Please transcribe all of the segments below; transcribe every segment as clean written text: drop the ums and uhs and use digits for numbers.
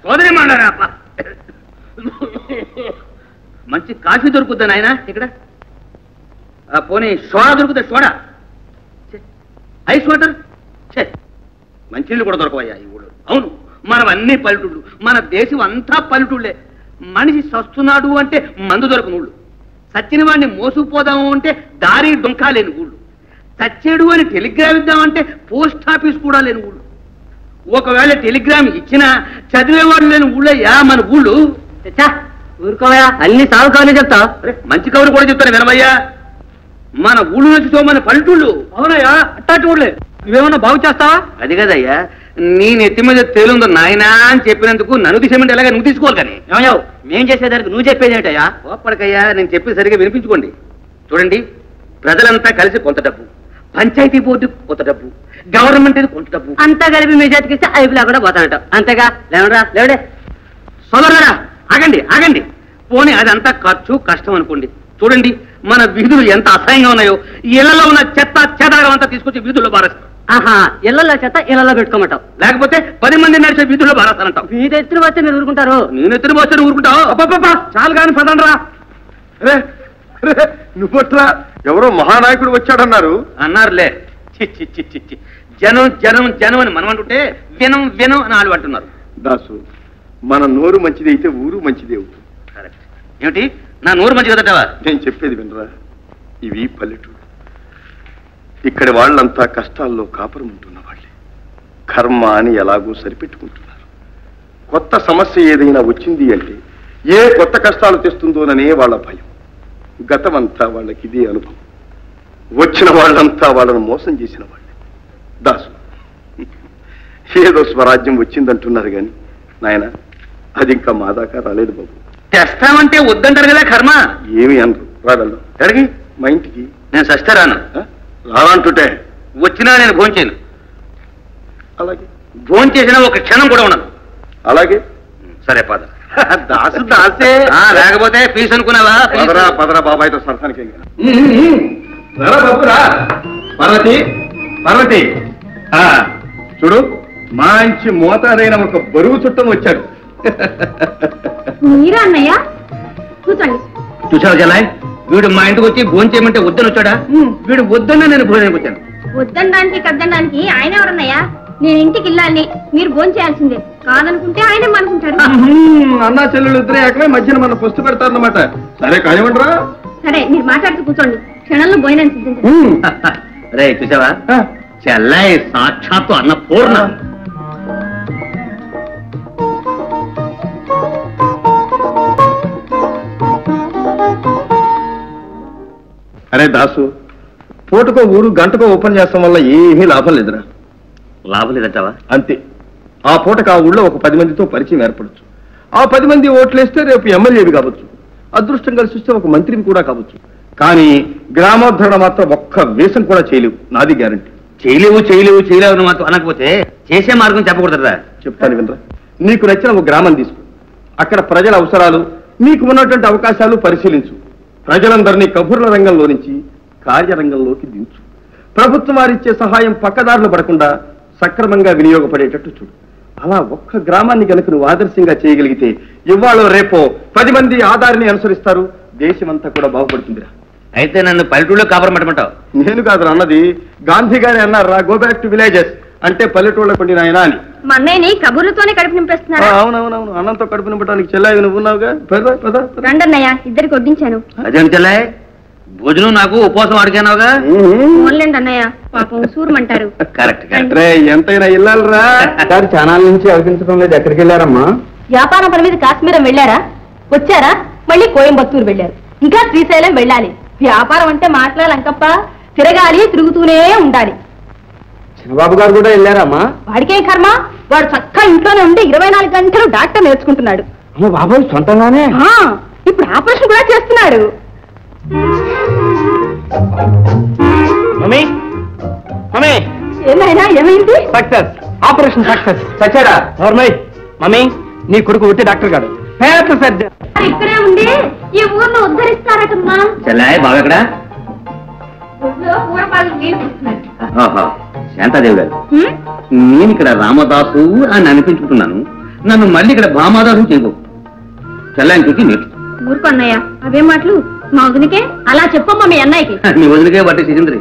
సోదరి మాడారా మంచి కాఫీ దొరుకుద్దా నాయన ఇక్కడ? పోనీ సోడా దొరుకుతా? సోడా, ఐస్ వాటర్, మంచినీళ్ళు కూడా దొరకవయ్యా ఈ ఊళ్ళో. అవును, మనం అన్ని పల్లెటూళ్ళు, మన దేశం అంతా పల్లెటూళ్ళే. మనిషి సస్తున్నాడు అంటే మందు దొరకని ఊళ్ళు, సచ్చిన వాడిని మోసుకుపోదాము అంటే దారి డొంకా లేని ఊళ్ళు, చచ్చేడు అని టెలిగ్రామ్ ఇద్దామంటే పోస్ట్ ఆఫీస్ కూడా లేని ఊళ్ళు. ఒకవేళ టెలిగ్రామ్ ఇచ్చినా చదివేవాడు లేని ఊళ్ళయ్యా మన ఊళ్ళు. ఊరుకోవయా, అన్ని సాగు కవర్లు చెప్తా. మంచి కవులు కూడా చెప్తాను వినవయ్యా. మన ఊళ్ళు నుంచి మన పల్లెటూళ్ళు. అవునయ్యా, అట్టాటి ఊళ్ళే. నువ్వేమన్నా బాగు చేస్తావా? అది కదయ్యా, నీ నెత్తి మీద తేలుందో నాయనా అని చెప్పినందుకు నన్ను తీసేమంటే ఎలాగ నువ్వు తీసుకోవాలి. కానీ ఏమయ్యావు, మేం చేసేదానికి నువ్వు చెప్పేది ఏంటయ్యా? ఓపడకయ్యా, నేను చెప్పి సరిగా వినిపించుకోండి. చూడండి, ప్రజలంతా కలిసి కొంత డబ్బు, పంచాయతీ బోర్డు కొంత డబ్బు, గవర్నమెంట్ కొంత డబ్బు అంతా కలిపి మీ చేతికిస్తే ఐపులా కూడా పోతానట. అంతేగా? లేవరా లేవడే. సోదరులారా, ఆగండి ఆగండి. పోనీ అదంతా ఖర్చు కష్టం అనుకోండి. చూడండి, మన వీధులు ఎంత అసహ్యంగా ఉన్నాయో. ఇళ్లలో ఉన్న చెత్త చెదారం అంతా తీసుకొచ్చి వీధుల్లో బారేస్తాం. ఆహా, ఇళ్లలో చెత్త ఇళ్లలో పెట్టుకోమంటావు? లేకపోతే 10 మంది నడిచే వీధుల్లో బారేస్తానంటావు. వీధి ఎత్తున వస్తే మీరు ఊరుకుంటారు? నేను ఎత్తున వస్తే ఊరుకుంటావు? అబ్బా చాలు కాని పదండ్రా. నువ్వట్లా ఎవరో మహానాయకుడు వచ్చాడన్నారు. అన్నారులే. చి జనం జనం జనం అని మనం అంటుంటే వినం వినం అని వాళ్ళు అంటున్నారు. దాసు, మన నోరు మంచిది అయితే ఊరు మంచిది అవుతుంది. కరెక్ట్. ఏమిటి నా నోరు మంచి కదటవా? నేను చెప్పేది వినరా, ఇవి పల్లెటూరు. ఇక్కడి వాళ్ళంతా కష్టాల్లో కాపురం ఉంటున్న వాళ్ళే. కర్మ అని ఎలాగో సరిపెట్టుకుంటున్నారు. కొత్త సమస్య ఏదైనా వచ్చింది అంటే ఏ కొత్త కష్టాలు తెస్తుందోననే వాళ్ళ భయం. గతమంతా వాళ్ళకి ఇదే అనుభవం. వచ్చిన వాళ్ళంతా వాళ్ళను మోసం చేసిన వాళ్ళే. దాసు, ఏదో స్వరాజ్యం వచ్చిందంటున్నారు కానీ నాయన, అది ఇంకా మా దాకా రాలేదు బాబు. తెస్తామంటే వద్దంటారు కదా కర్మ. ఏమి అనరు. రాగలరు అడిగి మా ఇంటికి. నేను సస్తే రాను. రానంటుంటే వచ్చినా నేను భోంచేయను. అలాగే భోంచేసినా ఒక క్షణం కూడా ఉండను. అలాగే సరే పద. దాసు దాసే. లేకపోతే ఫీజు అనుకున్నావా? పదరా పదరా బాబాయ్తో సరసానికి. పార్వతి పార్వతి, చూడు, మంచి మోతాదైన ఒక బరువు చుట్టం వచ్చాడు. మీరా అన్నయ్య? కూర్చోండి. చూసావు జలాయ్, వీడు మా ఇంటికి వచ్చి భోజనం చేయమంటే వద్దని వచ్చాడా? వీడు వద్దన్నా నేను భోజనానికి వచ్చాను. వద్దనడానికి కద్దనడానికి ఆయన ఎవరన్నయ్యా? నేను ఇంటికి వెళ్ళాలి, మీరు భోజనం చేయాల్సిందే. కాదనుకుంటే ఆయనే అనుకుంటారు. అన్నా చెల్లెలు ఇద్దరే ఏకమే మధ్యన మన పుస్తు పెడతారన్నమాట. సరే కానివ్వండిరా. సరే, మీరు మాట్లాడుతూ కూర్చోండి, క్షణంలో భోజనం సిద్ధించండి. రే చూసావా, చెల్లాయి సాక్షాత్తు అన్నపూర్ణ. అరే దాసు, పూటకో ఊరు గంటకో ఓపెన్ చేస్తాం వల్ల ఏమీ లాభం లేదురా. లాభం లేదంటావా? అంతే. ఆ పూటకు ఆ ఊళ్ళో ఒక 10 మందితో పరిచయం ఏర్పడచ్చు. ఆ 10 మంది ఓట్లేస్తే రేపు ఎమ్మెల్యేవి కావచ్చు, అదృష్టం కలిసి వస్తే ఒక మంత్రిని కూడా కావచ్చు. కానీ గ్రామోద్ధరణ మాత్రం ఒక్క వేషం కూడా చేయలేవు, నాది గ్యారంటీ. చేయలేవు చేయలేవు చేయలేవు మాత్రం అనకపోతే చేసే మార్గం చెప్పకూడదురా. చెప్తాను వినరా. నీకు నచ్చిన ఒక గ్రామం తీసుకో, అక్కడ ప్రజల అవసరాలు, నీకు ఉన్నటువంటి అవకాశాలు పరిశీలించు. ప్రజలందరినీ కబుర్ల రంగంలో నుంచి కార్యరంగంలోకి దించు. ప్రభుత్వం వారిచ్చే సహాయం పక్కదారులు పడకుండా సక్రమంగా వినియోగపడేటట్టు చూడు. అలా ఒక్క గ్రామాన్ని కనుక నువ్వు ఆదర్శంగా చేయగలిగితే ఇవాళ రేపో 10 మంది ఆధారిని అనుసరిస్తారు, దేశమంతా కూడా బాగుపడుతుందిరా. అయితే నన్ను పల్లెటూళ్ళలో కాపురం పెట్టమంటావు? నేను కాదు అన్నది, గాంధీ గారి అన్నారా, గో బ్యాక్ టు విలేజెస్ అంటే పల్లెటూళ్ళ పండిన ఆయన అని. మా అన్నయ్యని కబుర్లతోనే కడుపు నింపేస్తున్నారా? అవునవునవును, అన్నంతో కడుపు నింపడానికి చెల్లాయి నువ్వు ఉన్నావుగా. రండి అన్నయ్య, ఇద్దరికి వడ్డించాను. అదేంటి చెల్లాయి, భోజనం నాకు ఉపవాసం అడిగానావుగా. ఓన్లేండి అన్నయ్య, పాపం సూరమంటారు. Correct correct. ఎంతైనా ఇల్లాలరా. చాలా నుంచి అనిపించడం లేదు. ఎక్కడికి వెళ్ళారమ్మా? వ్యాపారం పని మీద కాశ్మీరం వెళ్ళారా? వచ్చారా? మళ్ళీ కోయంబత్తూరు వెళ్ళారు, ఇంకా శ్రీశైలం వెళ్ళాలి. వ్యాపారం అంటే మాట్లాడాలంకప్ప, తిరగాలి, తిరుగుతూనే ఉండాలి. చిన్నబాబు గారు కూడా వెళ్ళారమ్మా? వాడికేం కర్మ, వాడు చక్కగా ఇంట్లోనే ఉండి 24 గంటలు డాక్టర్ నేర్చుకుంటున్నాడు. బాబాయ్ సొంతంగానే? ఇప్పుడు ఆపరేషన్ కూడా చేస్తున్నాడు. మమ్మీ మమ్మీ, ఏమైనా ఏమైంది? Success, operation success. సచ్చారా? మమ్మీ, నీ కొడుకు ఒట్టి డాక్టర్ గారు, పేద సర్జన్. ఇక్కడే ఉండి ఈ ఊర్ను ఉద్ధరిస్తారటమ్మా. చెల్లాయి బాగా ఎక్కడ? శాంతాదేవి గారు, నేను ఇక్కడ రామదాసు అని అనిపించుకుంటున్నాను, నన్ను మళ్ళీ ఇక్కడ భామాదాసు చేయకు. చెల్లాంకి నేర్చు. ఊరుకొన్నయ్య అవే మాటలు మా వదినకే అలా చెప్పమ్మా మీ అన్నయ్యకి. నీ వదిలికే బట్టి సిగింద్రి.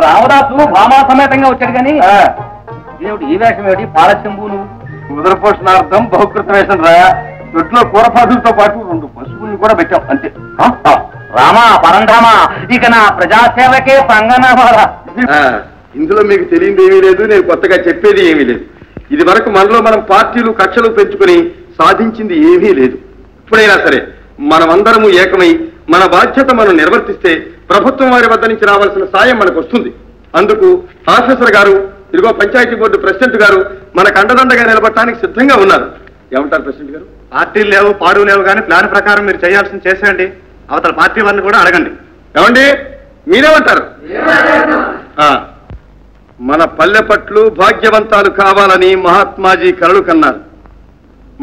రామదాసు భామా సమేతంగా వచ్చాడు కానీ దేవుడు ఈ వేషం ఏమిటి? పాలశంభును ఉదరపోషణార్థం బహుకృత వేషం రా. దొడ్లో కూరపాదులతో పాటు 2 పశువుల్ని కూడా పెట్టాం అంతే. రామా పరంధామా, ఇక నా ప్రజాసేవకే పంగనామారా. ఇందులో మీకు తెలియంది ఏమీ లేదు, నేను కొత్తగా చెప్పేది ఏమీ లేదు. ఇది వరకు మనలో మనం పార్టీలు కక్షలు పెంచుకుని సాధించింది ఏమీ లేదు. ఇప్పుడైనా సరే మనమందరము ఏకమై మన బాధ్యత మనం నిర్వర్తిస్తే ప్రభుత్వం వారి వద్ద నుంచి రావాల్సిన సాయం మనకు వస్తుంది. అందుకు ఆఫీసర్ గారు, ఇదిగో పంచాయతీ బోర్డు ప్రెసిడెంట్ గారు మనకు అండదండగా నిలబడటానికి సిద్ధంగా ఉన్నారు. ఏమంటారు ప్రెసిడెంట్ గారు? పార్టీలు లేవు, పాడు లేవు, కానీ ప్లాన్ ప్రకారం మీరు చేయాల్సింది చేసేయండి. అవతల పార్టీ వారిని కూడా అడగండి. ఏమండి, మీరేమంటారు? మన పల్లె పట్లు భాగ్యవంతాలు కావాలని మహాత్మాజీ కలలు కన్నారు.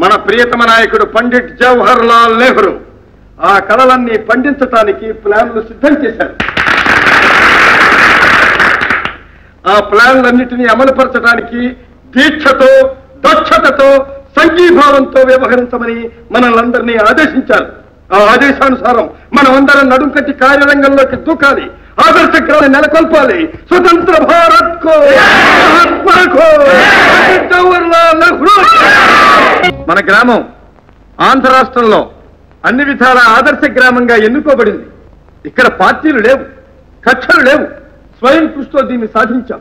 మన ప్రియతమ నాయకుడు పండిట్ జవహర్ లాల్ నెహ్రూ ఆ కళలన్నీ పండించటానికి ప్లాన్లు సిద్ధం చేశారు. ఆ ప్లాన్లన్నిటినీ అమలుపరచడానికి దీక్షతో, దక్షతతో, సంఘీభావంతో వ్యవహరించమని మనల్ని ఆదేశించారు. ఆ ఆదేశానుసారం మనమందరం నడుం కట్టి కార్యరంగంలోకి దూకాలి, ఆదర్శక్రమం నెలకొల్పాలి. స్వతంత్ర భారత్ కో, మహాత్మా కో, జవహర్లాల్ నెహ్రూ. మన గ్రామం ఆంధ్ర రాష్ట్రంలో అన్ని విధాల ఆదర్శ గ్రామంగా ఎన్నుకోబడింది. ఇక్కడ పార్టీలు లేవు, కక్షలు లేవు, స్వయం కృషితో దీన్ని సాధించాం.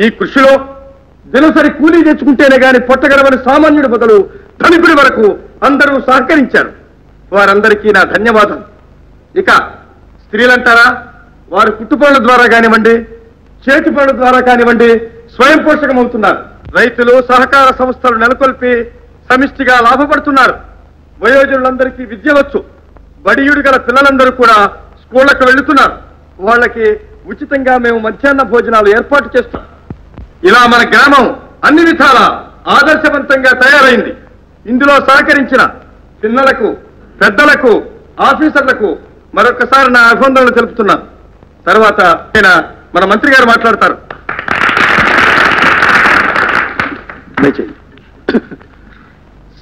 ఈ కృషిలో దినసరి కూలీ తెచ్చుకుంటేనే గాని పొట్టగడవని సామాన్యుడి మొదలు ధనికుడి వరకు అందరూ సహకరించారు. వారందరికీ నా ధన్యవాదాలు. ఇక స్త్రీలంటారా, వారు కుట్టుపనుల ద్వారా కానివ్వండి, చేతి పనుల ద్వారా కానివ్వండి స్వయం పోషకమవుతున్నారు. రైతులు సహకార సంస్థలు నెలకొల్పి సమిష్టిగా లాభపడుతున్నారు. వయోజనులందరికీ విద్య వచ్చు. బడియుడు గల పిల్లలందరూ కూడా స్కూళ్లకు వెళుతున్నారు. వాళ్ళకి ఉచితంగా మేము మధ్యాహ్న భోజనాలు ఏర్పాటు చేస్తాం. ఇలా మన గ్రామం అన్ని విధాల ఆదర్శవంతంగా తయారైంది. ఇందులో సహకరించిన పిల్లలకు, పెద్దలకు, ఆఫీసర్లకు మరొకసారి నా అభినందనలు తెలుపుతున్నాను. తర్వాత మన మంత్రి గారు మాట్లాడతారు.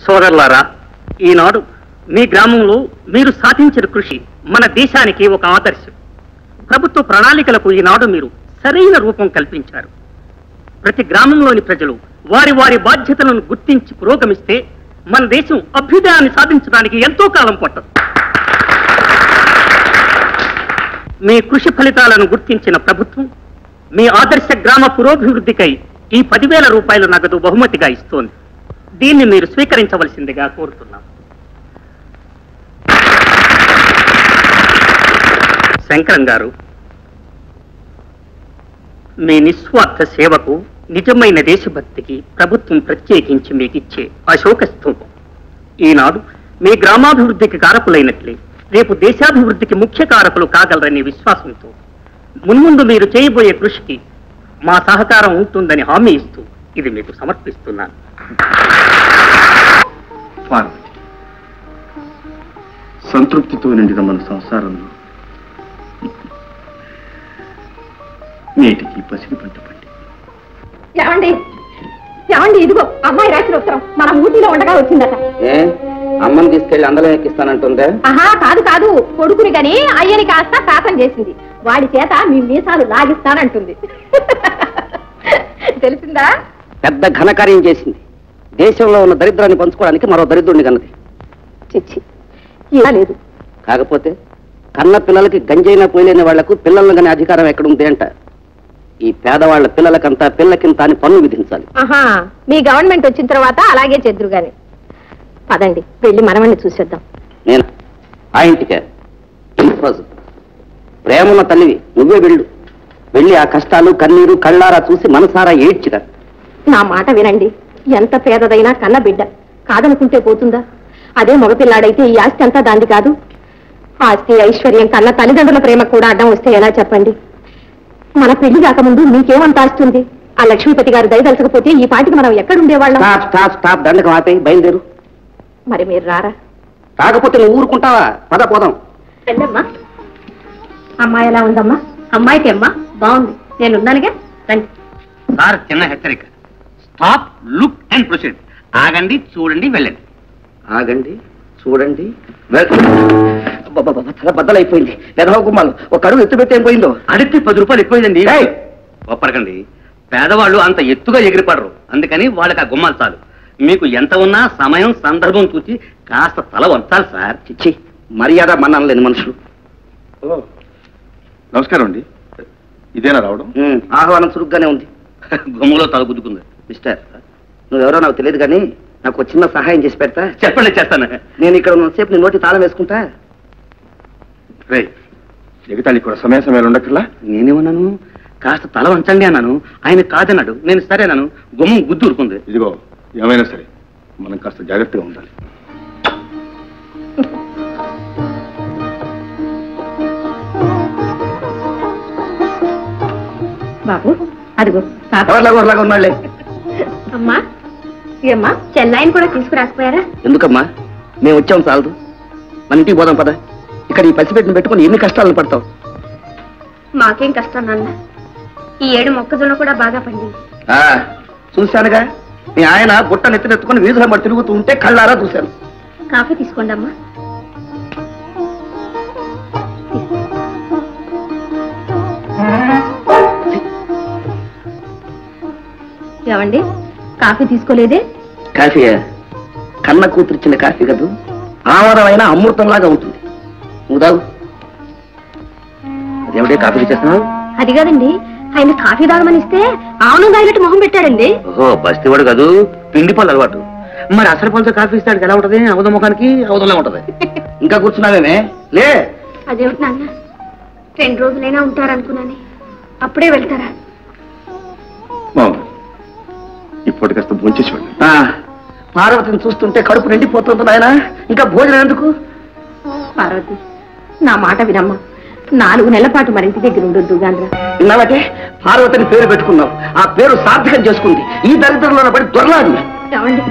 సోదరులారా, ఈనాడు మీ గ్రామంలో మీరు సాధించిన కృషి మన దేశానికి ఒక ఆదర్శం. ప్రభుత్వ ప్రణాళికలకు ఈనాడు మీరు సరైన రూపం కల్పించారు. ప్రతి గ్రామంలోని ప్రజలు వారి వారి బాధ్యతలను గుర్తించి పురోగమిస్తే మన దేశం అభ్యుదయాన్ని సాధించడానికి ఎంతో కాలం పట్టదు. మీ కృషి ఫలితాలను గుర్తించిన ప్రభుత్వం మీ ఆదర్శ గ్రామ పురోభివృద్ధికై ఈ 10,000 రూపాయల నగదు బహుమతిగా ఇస్తోంది. దీన్ని మీరు స్వీకరించవలసిందిగా కోరుతున్నాం. శంకరం గారు, మీ నిస్వార్థ సేవకు, నిజమైన దేశభక్తికి ప్రభుత్వం ప్రత్యేకించి మీకిచ్చే అశోక స్తూపం. ఈనాడు మీ గ్రామాభివృద్ధికి కారకులైనట్లే రేపు దేశాభివృద్ధికి ముఖ్య కారకులు కాగలరనే విశ్వాసంతో మున్ముందు మీరు చేయబోయే కృషికి మా సహకారం ఉంటుందని హామీ ఇస్తూ ఇది మీకు సమర్పిస్తున్నాను. సంతృప్తితో నిండిన మన సంసారంలో నేటికి పసిడి పంట పట్టి. ఏమండి ఏమండి, ఇదిగో అమ్మాయి రాసిన ఉత్తరం మన ఊటీలో ఉండగా వచ్చిందట. అమ్మని తీసుకెళ్లి అందలో ఎక్కిస్తానంటుందే? ఆహా, కాదు కాదు, కొడుకుని గని అయ్యని కాస్త శాతం చేసింది. వాడి చేత మీ మీసాలు లాగిస్తానంటుంది. తెలిసిందా? పెద్ద ఘనకార్యం చేసింది. దేశంలో ఉన్న దరిద్రాన్ని పంచుకోవడానికి మరో దరిద్రుడిని కన్నది. చిచ్చి, ఇలా లేదు. కాకపోతే కన్న పిల్లలకి గంజైనా పోయలేని వాళ్లకు పిల్లలను కానీ అధికారం ఎక్కడుంది అంట. ఈ పేదవాళ్ల పిల్లలకంతా పిల్లకింత అని పన్ను విధించాలి. ఆహా, మీ గవర్నమెంట్ వచ్చిన తర్వాత అలాగే చెద్దురు గాని. పదండి, వెళ్ళి మనవణ్ణి చూసేద్దాం. నేను ఆ ఇంటికే ప్రేమన్న తల్లివి, నువ్వే వెళ్ళు. వెళ్ళి ఆ కష్టాలు కన్నీరు కళ్ళారా చూసి మనసారా ఏడ్చిరా. నా మాట వినండి, ఎంత పేదదైనా కన్న బిడ్డ కాదనుకుంటే పోతుందా? అదే మగపిల్లాడైతే ఈ ఆస్తి అంతా దాంది కాదు. ఆస్తి ఐశ్వర్యం కన్న తల్లిదండ్రుల ప్రేమ కూడా అడ్డం వస్తే ఎలా చెప్పండి? మన పెళ్లి కాకముందు మీకేమంత ఆస్తుంది? ఆ లక్ష్మీపతి గారు దయదలచకపోతే ఈ పాటికి మనం ఎక్కడుండేవాళ్ళం? స్టాప్ దండకం ఆపే, బయలుదేరు. మరి మీరు రారా? కాకపోతే నువ్వు ఊరుకుంటావా? పద పోదాం. వెళ్ళమ్మా. అమ్మాయి ఎలా ఉందమ్మా? అమ్మాయికి అమ్మా బాగుంది, నేను ఉన్నానుగా. రండి. సార్ చిన్న హెచ్చరిక. Stop, look and proceed. ఆగండి, చూడండి, వెళ్ళండి. ఆగండి, చూడండి. తల బద్దలైపోయింది. పెదవ గుమ్మాలు ఒక అడుగు ఎత్తు పెట్టి ఏం పోయిందో. అడిగితే 10 రూపాయలు ఎక్కువైందండి. ఒప్పరకండి, పేదవాళ్ళు అంత ఎత్తుగా ఎగిరిపడరు, అందుకని వాళ్ళకి ఆ గుమ్మాలు చాలు. మీకు ఎంత ఉన్నా సమయం సందర్భం చూసి కాస్త తల వంచాలి సార్. చిచ్చి, మర్యాద మన్నాను లేని మనుషులు. నమస్కారం అండి. ఇదేనా రావడం? ఆహ్వానం చురుగ్గానే ఉంది. గుమ్మలో తల గుద్దుకుంది. మిస్టర్, నువ్వెవరో నాకు తెలియదు కానీ నాకు ఒక చిన్న సహాయం చేసి పెడతా. చెప్పండి, చేస్తాను. నేను ఇక్కడ ఉన్నసేపు నీ నోటి తాళం వేసుకుంటా. రే, ఎగతాళి కూడా సమయ సమయాలు ఉండక్కర్లా. నేనేమన్నాను? కాస్త తల వంచండి అన్నాను. ఆయన కాదన్నాడు. నేను సరేనాను. గుమ్మం గుద్దు ఊరుకుంది. ఇదిగో, ఏమైనా సరే మనం కాస్త జాగ్రత్తగా ఉండాలి. బాబు అదిగో ఎవరిలాగా ఉన్నాళ్లే. అమ్మా, ఏమ్మా చెల్లాయిని కూడా తీసుకురాకపోయారా? ఎందుకమ్మా, మేము వచ్చాం చాలదు. మన ఇంటికి పోదాం పద. ఇక్కడ ఈ పసిపెట్టిన పెట్టుకుని ఎన్ని కష్టాలను పడతావు? మాకేం కష్టం నాన్న, ఈ ఏడు మొక్కజొన్న కూడా బాగా పండింది. చూశానుగా, మీ ఆయన బుట్ట నెత్తినెత్తుకుని వీధుల మరి తిరుగుతూ ఉంటే కళ్ళారా చూశాను. కాఫీ తీసుకోండి అమ్మా. ఏమండి, కాఫీ తీసుకోలేదే? కాఫీయా? కన్న కూతురిచ్చిన కాఫీ కదూ, ఆమరమైన అమృతంలాగా ఉంటుంది. నువ్వు తాగు. అదేమిటే కాఫీ చేస్తున్నావు? అది కాదండి, ఆయన కాఫీ తాగమని ఇస్తే ఆవును తాగినట్టు మొహం పెట్టాడండి. ఓహో, బస్తీవాడు కాదు, పిండి పళ్ళు అలవాటు. మరి అసలు పళ్ళతో కాఫీ ఇస్తాడు ఎలా ఉంటది? అవధ ముఖానికి అవధంలా ఉంటది. ఇంకా కూర్చున్నావేమే? లే. అదేమిటి నాన్న, 2 రోజులైనా ఉంటారనుకున్నాను, అప్పుడే వెళ్తారా? ఇప్పటి కాస్త భోంచేసి వెళ్ళి. పార్వతిని చూస్తుంటే కడుపు నిండిపోతుంది నాయన, ఇంకా భోజనం ఎందుకు? పార్వతి, నా మాట వినమ్మా. 4 నెలల పాటు మరి ఇంటి దగ్గర ఉండొద్దు గాంధ్ర. విన్నావటే, పార్వతిని పేరు పెట్టుకున్నావు, ఆ పేరు సార్థకం చేసుకుంది. ఈ దరిద్రంలో పడి దొరలాడు. ఏమండి,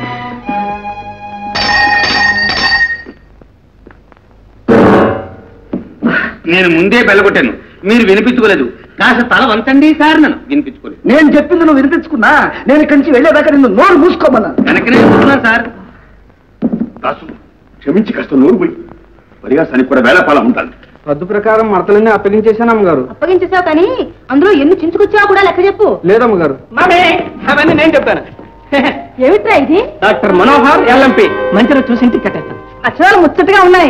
నేను ముందే బెల్లగొట్టాను, మీరు వినిపించుకోలేదు. కాస్త తల వంచండి సార్. నన్ను వినిపించుకోలేదు. నేను చెప్పింది నువ్వు వినిపించుకున్నా, నేను ఇక్కడి నుంచి వెళ్ళేదాకా నిన్ను నోరు మూసుకోమన్నా. వెనకనే చూస్తున్నాను సార్. దాసు, క్షమించి కాస్త నోరు పోయి పరిహాసానికి కూడా వేళపాల ఉంటాను. పద్దు ప్రకారం మడతలన్నీ అప్పగించేశాను అమ్మగారు. అప్పగించేసావు కానీ అందులో ఎన్ని చించుకొచ్చావు కూడా లెక్క చెప్పు. లేదమ్మగారు. అవన్నీ నేను చెప్తాను. ఏమిట్రా ఇది? డాక్టర్ మనోహర్ ఎల్ఎంపి, మంచిగా చూసి ఇంటికి కట్టేస్తాను. అక్షరాలు ముచ్చటగా ఉన్నాయి.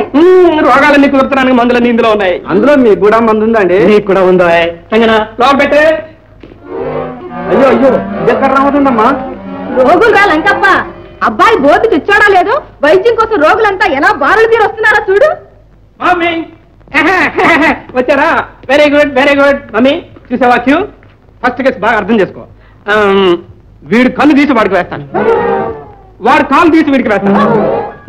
రోగాలన్నీ కుదురుతున్నాను, మందులన్నీ ఇందులో ఉన్నాయి. అందులో మీకు కూడా మందు ఉందండి? నీకు కూడా ఉందా? సంగనా లోపల పెట్టే. అయ్యో అయ్యో, ఎక్కడ రావతుందమ్మా? రోగులుగా లంకప్ప, అబ్బాయి బోర్డు తెచ్చాడా లేదు, వైద్యం కోసం రోగులంతా ఎలా బారులు తీరు వస్తున్నారో చూడు. మమ్మీ వచ్చారా? Very good very good. Mummy చూసావా? ఫస్ట్ కేసు బాగా అర్థం చేసుకో. వీడు కళ్ళు తీసి వాడికి వేస్తాను, వాడు కాలు తీసి వీడికి వేస్తాను.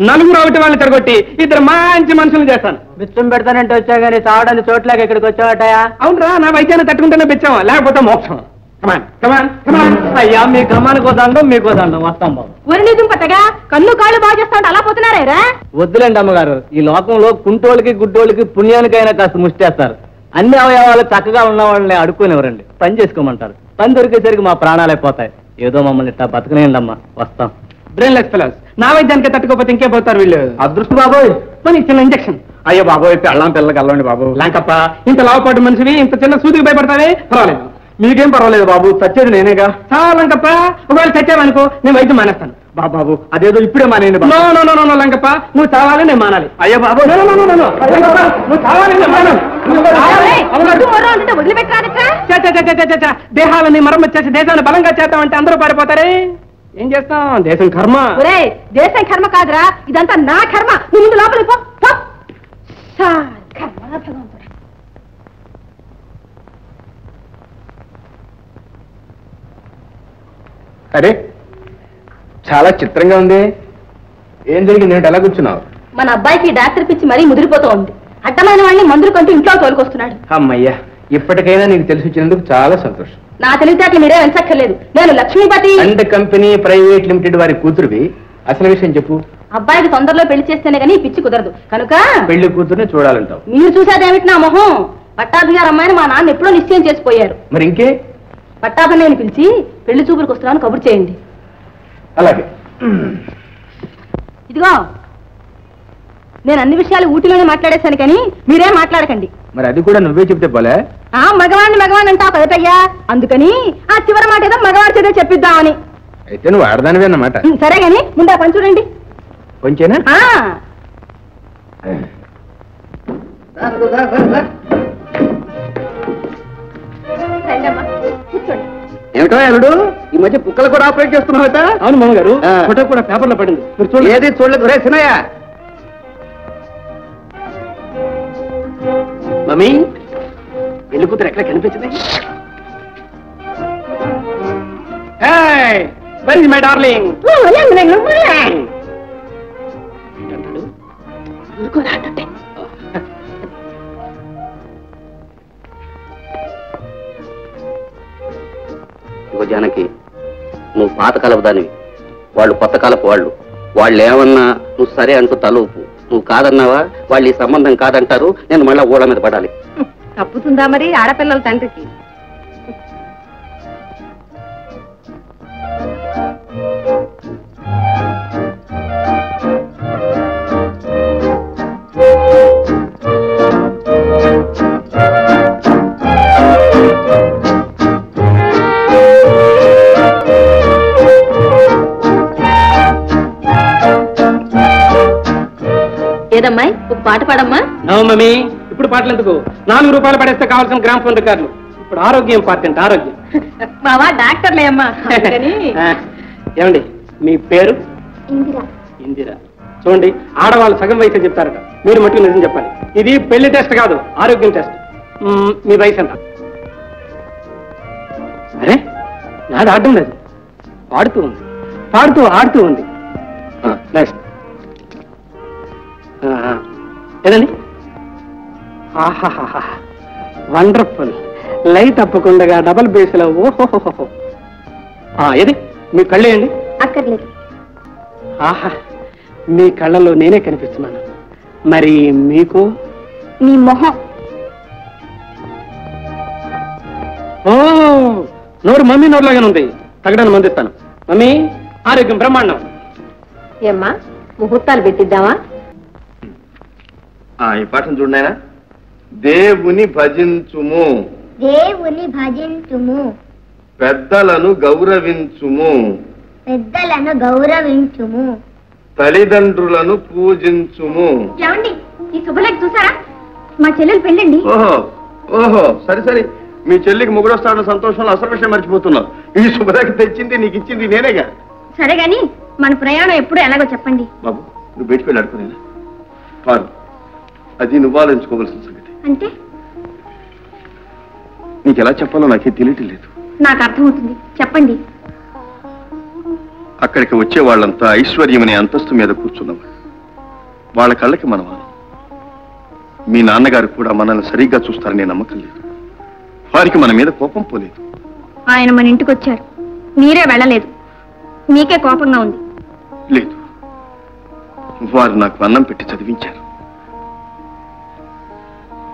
4 ఒకటి వాళ్ళని తిరగొట్టి 2 మంచి మనుషులు చేస్తాను. బిచ్చం పెడతానంటే వచ్చా గానీ తావడానికి చోట్లకి ఇక్కడికి వచ్చావటయా? అవునరా, నా వైద్యాన్ని తట్టుకుంటేనే బిచ్చాం, లేకపోతే మోక్షం. కమాన్ కమాన్ కమాన్. అయ్యా, మీ క్రమానికి వద్దాం, మీకు వద్దాం. వస్తాం బాబు. ఒరి నిజం పట్టగా కన్ను కాళ్ళు బాగా చేస్తా అలా పోతున్నారా? వద్దులేండి అమ్మగారు, ఈ లోకంలో కుంటోళ్ళకి గుడ్డోళ్ళకి పుణ్యానికైనా కాస్త ముష్టేస్తారు. అన్ని అవయవాలు చక్కగా ఉన్న వాళ్ళని అడుక్కునేవరండి, పని చేసుకోమంటారు. పని దొరికేసరికి మా ప్రాణాలైపోతాయి. ఏదో మమ్మల్ని ఇట్లా బతకనేయండి అమ్మా, వస్తాం. బ్రెయిన్లెస్ ఫెలోస్, నా వైద్యానికి తట్టుకోకపోతే ఇంకే పోతారు వీళ్ళు. అదృష్టం బాబోయ్. మరి చిన్న ఇంజక్షన్. అయ్యో బాబోయ్, పెళ్ళాం పిల్లకి వెళ్ళండి బాబు. లాంకప్ప, ఇంత లావుపాటు మనిషివి ఇంత చిన్న సూదికి భయపడతావే? పర్వాలేదు. మీకేం పర్వాలేదు బాబు, చచ్చేది నేనేగా. చాలా లంకప్ప, ఒకవేళ చచ్చావనుకో నేను వైద్యం మానేస్తాను. బాబు అదేదో ఇప్పుడే మానేయండి బాబు. నో లంకప్ప, నువ్వు చావాలి నేను మానాలి. అయ్యో బాబు, లంకప్ప, నువ్వు చావాలి నేను మానాలి. వదిలిపెట్టరాదక్క. దేహాలని మరమ్మతు చేసి దేశాన్ని బలంగా చేద్దామంటే అందరూ పారిపోతారే. ఏం చేస్తాం, దేశం కర్మ. ఒరే, దేశం కర్మ కాదురా, ఇదంతా నా కర్మ. నువ్వు ముందు లోపలికి పో. కర్మ భగవంతుడా. అరే, చాలా చిత్రంగా ఉంది. ఏం జరిగింది? ఏంటి ఎలా కూర్చున్నావు? మన అబ్బాయికి డాక్టర్ పిచ్చి మరీ ముదిరిపోతూ ఉంది. అడ్డమైన వాడిని మందులు కంటూ ఇంట్లో తోలుకొస్తున్నాడు. అమ్మయ్యా, ఇప్పటికైనా నీకు తెలిసి వచ్చినందుకు చాలా సంతోషం. నా తెలివితేటలు మీరే వెంచక్కర్లేదు. నేను Lakshmipati and company private limited వారి కూతురువి. అసలు విషయం చెప్పు. అబ్బాయికి తొందరలో పెళ్లి చేస్తేనే కానీ పిచ్చి కుదరదు కనుక పెళ్లి కూతుర్ని చూడాలంటావు. మీరు చూసేదేమిటి నా మొహం? పట్టాభి గారు అమ్మాయిని మా నాన్న ఎప్పుడో నిశ్చయం చేసిపోయారు. మరి ఇంకే పట్టాభిని పిలిచి పెళ్లి చూపులకు వస్తున్నాను కబురు చేయండి. అలాగే. ఇదిగో నేను అన్ని విషయాలు ఊటీలోనే మాట్లాడేశాను కానీ మీరేం మాట్లాడకండి. మరి అది కూడా నువ్వే చెప్తే పోలే. మగవాణ్ణి అంటావు కదటయ్యా, అందుకని ఆ చివరి మాట ఏదో మగవాడి చేత చెప్పిద్దామని. అయితే నువ్వు ఆడదానివే అన్నమాట. సరే గాని ముందు ఆ పని చూడండి. కొంచెనా? ఏమిటో అల్లుడు ఈ మధ్య కుక్కలు కూడా ఆపరేట్ చేస్తున్నావట? అవును మామగారు, ఫోటో కూడా పేపర్లో పడింది. మీరు చూడండి. ఏది చూడలేదు రే సినయ్య. మమ్మీ పెళ్లి కూతురు ఎక్కడ కనిపించింది? Very my darling. జానకి, నువ్వు పాతకాలపు దానివి, వాళ్ళు కొత్త కాలపు వాళ్ళు ఏమన్నా నువ్వు సరే అంటూ తలూపు. నువ్వు కాదన్నావా వాళ్ళు ఈ సంబంధం కాదంటారు, నేను మళ్ళా ఊళ్ళ మీద పడాలి. తప్పుతుందా మరి ఆడపిల్లల తండ్రికి? ఏదమ్మాయి ఒక పాట పాడమ్మా. మమ్మీ ఇప్పుడు పాటలు ఎందుకు? 4 రూపాయలు పడేస్తే కావాల్సిన గ్రామ్ ఫోన్ రికార్డులు. ఇప్పుడు ఆరోగ్యం ఇంపార్టెంట్. ఆరోగ్యం. బావా డాక్టర్లే అమ్మా. ఏమండి మీ పేరు? ఇందిరా. ఇందిరా. చూడండి, ఆడవాళ్ళు సగం వయసు చెప్తారట, మీరు మట్టుకు నిజం చెప్పాలి. ఇది పెళ్లి టెస్ట్ కాదు, ఆరోగ్యం టెస్ట్. మీ వయసు ఎంత? అరే నాడు ఆడడం లేదు, పాడుతూ ఉంది, పాడుతూ ఆడుతూ ఉంది. నెక్స్ట్ ఏదండి? ఆహాహా వండర్ఫుల్. లైట్ తప్పకుండా డబల్ బేస్లో. ఓహోహోహో. ఏది మీ కళ్ళేయండి. అక్కర్లేదు. ఆహా, మీ కళ్ళలో నేనే కనిపిస్తున్నాను. మరి మీకు? నీ మొహం. ఓ నోరు మమ్మీ నోరులాగానే ఉంది. తగ్గడానికి మందిస్తాను. మమ్మీ ఆరోగ్యం బ్రహ్మాండం. ఏమ్మా ముహూర్తాలు పెట్టిద్దామా? ఈ పాఠం చూడనాయనా. దేవుని భజించుము, దేవుని భజించుము, పెద్దలను గౌరవించుము, పెద్దలను గౌరవించుము, తల్లిదండ్రులను పూజించుము. ఏమండి ఈ శుభలేఖ చూసారా? మా చెల్లెలు పెళ్ళండి. ఓహో ఓహో సరే సరే, మీ చెల్లికి ముగ్గురొస్తాడన్న సంతోషంలో అసలు విషయం మర్చిపోతున్నావు. ఈ శుభలేఖ తెచ్చింది నీకు ఇచ్చింది నేనేగా. సరే గాని మన ప్రయాణం ఎప్పుడు ఎలాగో చెప్పండి. బాబు నువ్వు బయటికి వెళ్ళి అడుకునేనా? పారు, అది నువ్వు ఆలోచించుకోవాల్సిన సంగతి. అంటే నీకు ఎలా చెప్పాలో నాకే తెలియటం లేదు. నాకు అర్థమవుతుంది, చెప్పండి. అక్కడికి వచ్చే వాళ్ళంతా ఐశ్వర్యం అనే అంతస్తు మీద కూర్చున్నవాళ్ళు. వాళ్ళ కళ్ళకి మనవాళ్ళు. మీ నాన్నగారు కూడా మనల్ని సరిగ్గా చూస్తారనే నమ్మకం లేదు. వారికి మన మీద కోపం పోలేదు. ఆయన మన ఇంటికి వచ్చారు, మీరే వెళ్ళలేదు. మీకే కోపంగా ఉంది. లేదు, వారు నాకు అన్నం పెట్టి చదివించారు.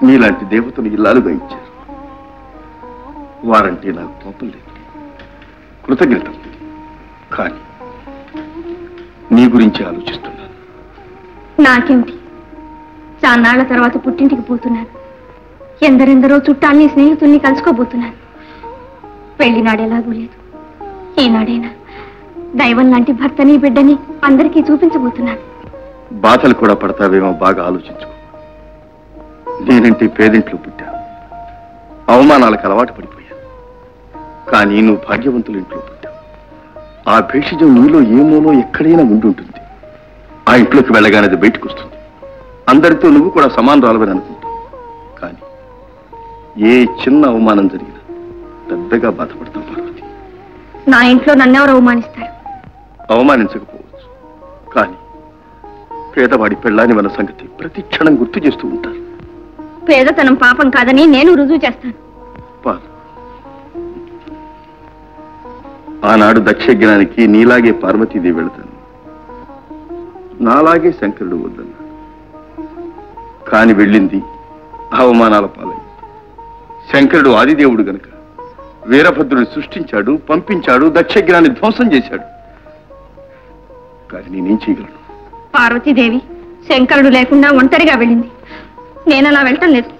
మీలాంటి దేవతను ఇల్లాలుగా ఇచ్చారు. వారంటే నాకు కోపం లేదు, కృతజ్ఞత. కానీ నీ గురించి ఆలోచిస్తున్నాను. నాకేమిటి, చాన్నాళ్ల తర్వాత పుట్టింటికి పోతున్నాను. ఎందరెందరో చుట్టాల్ని స్నేహితుల్ని కలుసుకోబోతున్నాను. పెళ్లినాడు ఎలాగూ లేదు. ఈనాడైనా దైవం లాంటి భర్తని బిడ్డని అందరికీ చూపించబోతున్నాను. బాధలు కూడా పడతావేమో బాగా ఆలోచించుకో. నేనంటే పేదింట్లో పుట్టా, అవమానాలకు అలవాటు పడిపోయాను. కానీ నువ్వు భాగ్యవంతుల ఇంట్లో పుట్టావు. ఆ భేషజం నీలో ఏమోనో ఎక్కడైనా ఉండుంటుంది. ఆ ఇంట్లోకి వెళ్ళగానే అది బయటకు వస్తుంది. అందరితో నువ్వు కూడా సమానరాలవని అనుకుంటావు. కానీ ఏ చిన్న అవమానం జరిగినా పెద్దగా బాధపడతావు పార్వతి. నా ఇంట్లో నన్నెవరు అవమానిస్తారు? అవమానించకపోవచ్చు, కానీ పేదవాడి పెళ్ళాని మన సంగతి ప్రతి క్షణం గుర్తు చేస్తూ ఉంటారు. పేదతనం పాపం కాదని నేను రుజువు చేస్తాను. ఆనాడు దక్షయజ్ఞానికి నీలాగే పార్వతీదేవి వెళతాను. నాలాగే శంకరుడు వద్దన్నాడు. కాని వెళ్ళింది అవమానాల పాలై. శంకరుడు ఆదిదేవుడు గనక వీరభద్రుని సృష్టించాడు, పంపించాడు, దక్షజ్ఞాన్ని ధ్వంసం చేశాడు. కానీ నేనేం చేయగలను? పార్వతీదేవి శంకరుడు లేకుండా ఒంటరిగా వెళ్ళింది. నేను అలా వెళ్ళటం లేదు.